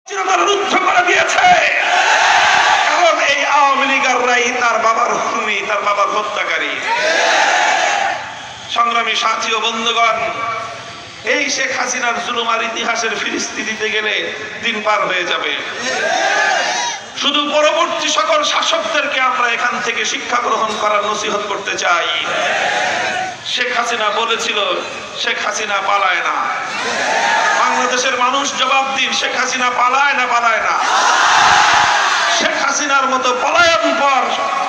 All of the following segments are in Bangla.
রুদ্ধ করে দিয়েছে। কারণ এই আওয়ামী লীগাররাই তার বাবার খুনি, তার বাবার হত্যাকারী। সংগ্রামী সাথী ও বন্ধুগণ, এই শেখ হাসিনার জুলুম আর ইতিহাসের ফিরিস্তি দিতে গেলে দিন পার হয়ে যাবে। শুধু পরবর্তী সকল শাসকদেরকে আমরা এখান থেকে শিক্ষা গ্রহণ করার নসিহত করতে চাই। শেখ হাসিনা বলেছিল, শেখ হাসিনা পালায় না। বাংলাদেশের মানুষ জবাব দিন, শেখ হাসিনা পালায় না? পালায় না। শেখ হাসিনার মতো পলায়নপর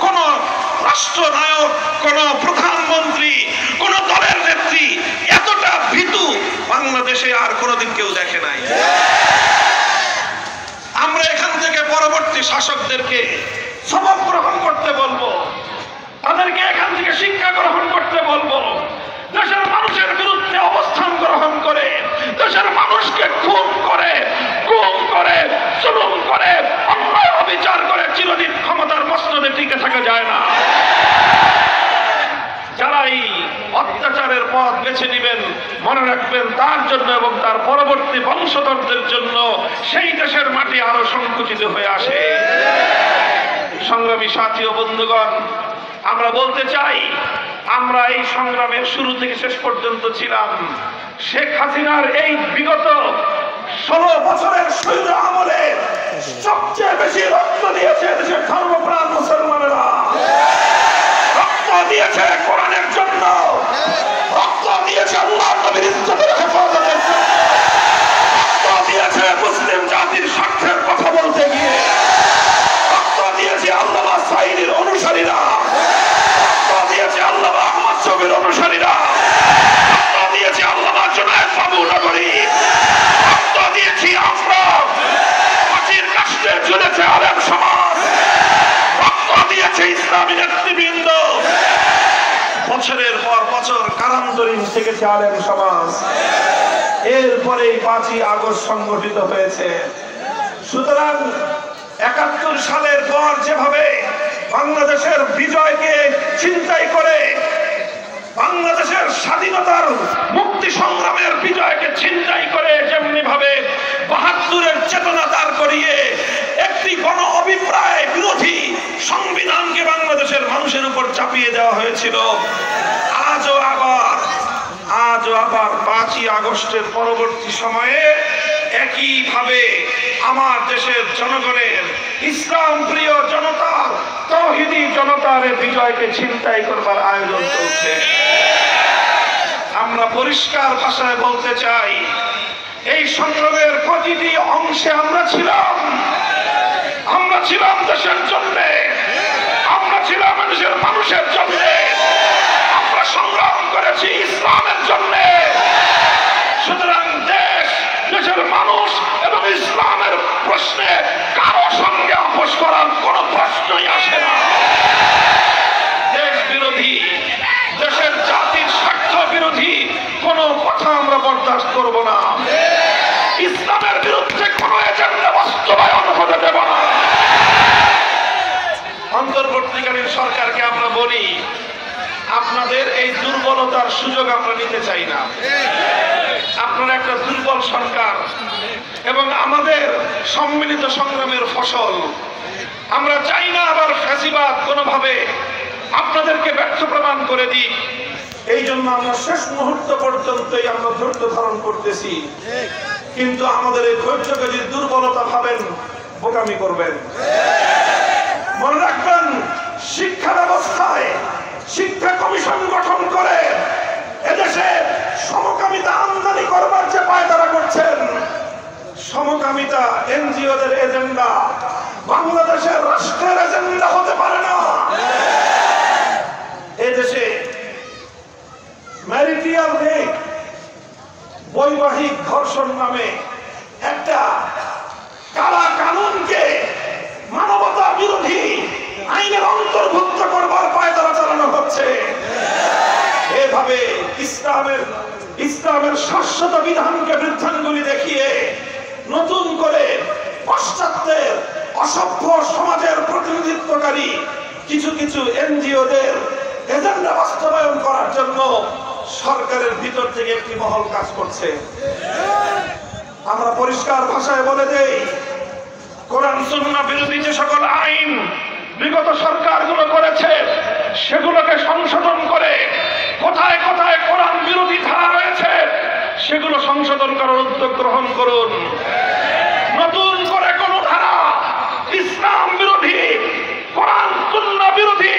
কোন রাষ্ট্রনায়ক, কোন প্রধানমন্ত্রী, কোন দলের নেত্রী এতটা ভীতু বাংলাদেশে আর কোনোদিন কেউ দেখে নাই। আমরা এখান থেকে পরবর্তী শাসকদেরকে সবক গ্রহণ করতে বলবো, তাদেরকে এখান থেকে শিক্ষা গ্রহণ করতে বলবো। দেশের মানুষের বিরুদ্ধে অবস্থান গ্রহণ করে, দেশের মানুষকে খুন করে, গুম করে, জুলুম করে, অন্যায় অবিচার করে চিরদিন ক্ষমতার মসনদে টিকে থাকা যায় না। যারা এই অত্যাচারের পথ বেছে নেবেন, মনে রাখবেন তার জন্য এবং তার পরবর্তী বংশধরদের জন্য সেই দেশের মাটি আরো সংকুচিত হয়ে আসে। সংগ্রামী সাথী ও বন্ধুগণ, আমরা বলতে চাই, আমরা এই সংগ্রামের শুরু থেকে শেষ পর্যন্ত ছিলাম। শেখ হাসিনার এই বিগত 16 বছরের শৈল আমলে সবচেয়ে বেশি রক্ত দিয়েছে দেশের ধর্মপ্রাণ মুসলমানেরা। রক্ত দিয়েছে কোরআনের জন্য, রক্ত দিয়েছে আল্লাহর নবীর ইজ্জতের হেফাজতের জন্য, রক্ত দিয়েছে মুসলিম জাতির স্বার্থের কথা বলতে গিয়ে, রক্ত দিয়েছে আল্লামা সাঈদীর অনুসারীরা, রক্ত দিয়েছে আল্লামা আহমদ শফীর অনুসারীরা, রক্ত দিয়েছে আল্লামা জুনায়েদ বাবু নগরী, রক্ত দিয়েছি আমরা, ফাঁসির কাস্টে ঝুলেছে আলেম সমাজ, রক্ত দিয়েছে ইসলামী নেতৃবৃন্দ, বছরের পর বছর কারান্তরীণ থেকেছে আলেম সমাজ। এরপরেই 5ই আগস্ট সংগঠিত হয়েছে। সুতরাং 71 সালের পর যেভাবে বাংলাদেশের বিজয়কে ছিনতাই করে, বাংলাদেশের স্বাধীনতার মুক্তি সংগ্রামের বিজয়কে ছিনতাই করে, যেমনি ভাবে 72-এর চেতনা দাঁড় করিয়ে একটি গণ অভিপ্রায় বিরোধী সংবিধানকে বাংলাদেশের মানুষের উপর চাপিয়ে দেওয়া হয়েছিল, আজও আবার 5ই আগস্টের পরবর্তী সময়ে একইভাবে আমার দেশের জনগণের, ইসলাম প্রিয় জনতার, তাওহীদি জনতার বিজয়কে ছিনতাই করবার আয়োজন চলছে। আমরা পরিষ্কার ভাষায় বলতে চাই, এই সংগ্রামের প্রতিটি অংশে আমরা ছিলাম দেশের জন্য, আমরা ছিলাম দেশের মানুষের জন্য, আমরা সংগ্রাম করেছি ইসলামের জন্য। সুতরাং দেশের মানুষ এবং ইসলামের প্রশ্নে কারো সঙ্গে আপোষ করার কোন প্রশ্নই আসে না। দেশ বিরোধী, দেশের জাতির স্বার্থ বিরোধী কোন কথা আমরা বরদাস্ত করব না। ইসলামের বিরুদ্ধে কোন এজেন্ডা বাস্তবায়ন হতে দেব না। অন্তর্বর্তীকালীন সরকারকে আমরা বলি, আপনাদের এই দুর্বলতার সুযোগ আমরা নিতে চাই না। আপনারা একটা দুর্বল সরকার এবং আমাদের সম্মিলিত সংগ্রামের ফসল। আমরা চাই না আবার ফ্যাসিবাদ কোনোভাবে আপনাদেরকে ব্যর্থ প্রমাণ করে দিই। এই জন্য আমরা শেষ মুহূর্ত পর্যন্তই আমরা ধৈর্য ধারণ করতেছি। কিন্তু আমাদের এই ধৈর্যকে যদি দুর্বলতা ভাবেন, বোকামি করবেন। মনে রাখবেন, শিক্ষা ব্যবস্থায় শিক্ষা কমিশন গঠন করে এদেশে সমকামিতা আমদানি করবার যে পায়তারা করছেন, সমকামিতা এনজিওদের এজেন্ডা, বাংলাদেশের রাষ্ট্রের এজেন্ডা হতে পারে না। এদেশে ম্যারিটাল রেপ, বৈবাহিক ধর্ষণ নামে একটা কালা কানুনকে মানবতা বিরোধী আইনের অন্তর্ভুক্ত করবার পায়তারা চালানো হচ্ছে। এভাবে ইসলামের শাশ্বত বিধানকে বৃদ্ধাঙ্গুলি দেখিয়ে নতুন করে পাশ্চাত্যের অসভ্য সমাজের প্রতিনিধিত্বকারী কিছু এনজিওদের এজেন্ডা বাস্তবায়ন করার জন্য সরকারের ভিতর থেকে একটি মহল কাজ করছে। আমরা পরিষ্কার ভাষায় বলে দেই, কোরআন সুন্নাহ বিরোধী যে সকল আইন বিগত সরকারগুলো করেছে সেগুলোকে সংশোধন করে কোথায় কোথায় কোরআন বিরোধী ধারা রয়েছে সেগুলো সংশোধন করার উদ্যোগ গ্রহণ করুন। নতুন করে কোন ধারা ইসলাম বিরোধী, কোরআন সুন্নাহ বিরোধী